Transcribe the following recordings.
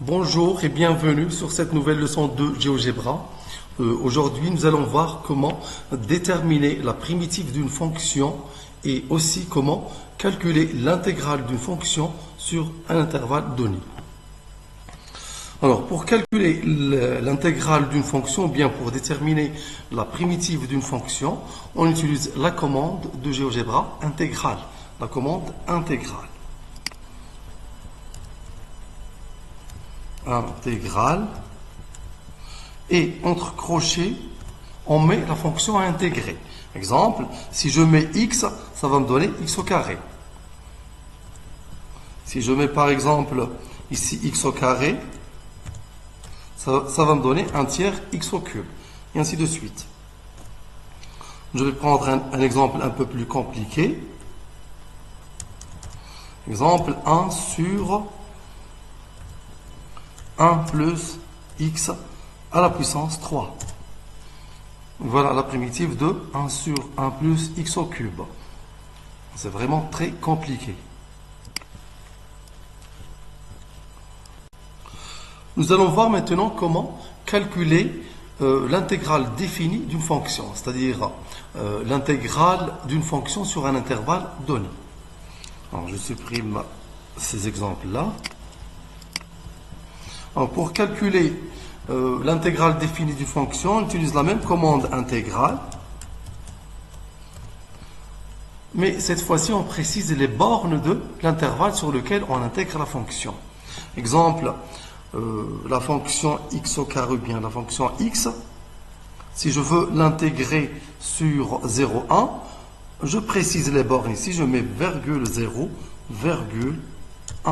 Bonjour et bienvenue sur cette nouvelle leçon de GeoGebra. Aujourd'hui, nous allons voir comment déterminer la primitive d'une fonction et aussi comment calculer l'intégrale d'une fonction sur un intervalle donné. Alors, pour calculer l'intégrale d'une fonction, ou bien pour déterminer la primitive d'une fonction, on utilise la commande de GeoGebra intégrale. La commande intégrale. Intégrale, et entre crochets on met la fonction à intégrer. Exemple, si je mets x, ça va me donner x au carré. Si je mets par exemple ici x au carré, ça va me donner un tiers x au cube, et ainsi de suite. Je vais prendre un exemple un peu plus compliqué. Exemple 1 sur 1 plus x à la puissance 3. Voilà la primitive de 1 sur 1 plus x au cube. C'est vraiment très compliqué. Nous allons voir maintenant comment calculer l'intégrale définie d'une fonction, c'est-à-dire l'intégrale d'une fonction sur un intervalle donné. Alors, je supprime ces exemples-là. Pour calculer l'intégrale définie d'une fonction, on utilise la même commande intégrale. Mais cette fois-ci, on précise les bornes de l'intervalle sur lequel on intègre la fonction. Exemple, la fonction x au carré, ou bien la fonction x. Si je veux l'intégrer sur 0,1, je précise les bornes ici, je mets virgule 0, virgule 1.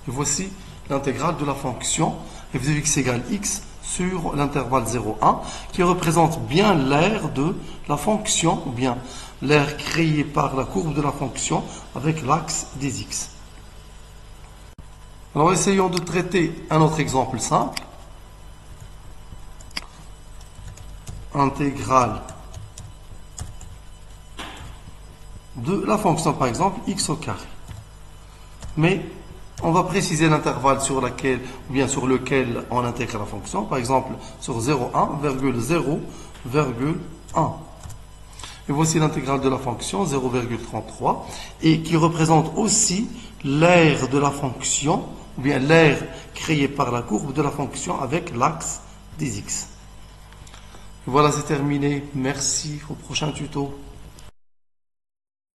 Et voici l'intégrale de la fonction f de x égale x sur l'intervalle 0,1 qui représente bien l'aire de la fonction, ou bien l'aire créée par la courbe de la fonction avec l'axe des x. Alors essayons de traiter un autre exemple simple. Intégrale de la fonction par exemple x au carré. Mais on va préciser l'intervalle sur lequel on intègre la fonction, par exemple sur 0,1, virgule 0, virgule 1. Et voici l'intégrale de la fonction 0,33 et qui représente aussi l'aire de la fonction, ou bien l'aire créée par la courbe de la fonction avec l'axe des x. Voilà, c'est terminé. Merci. Au prochain tuto.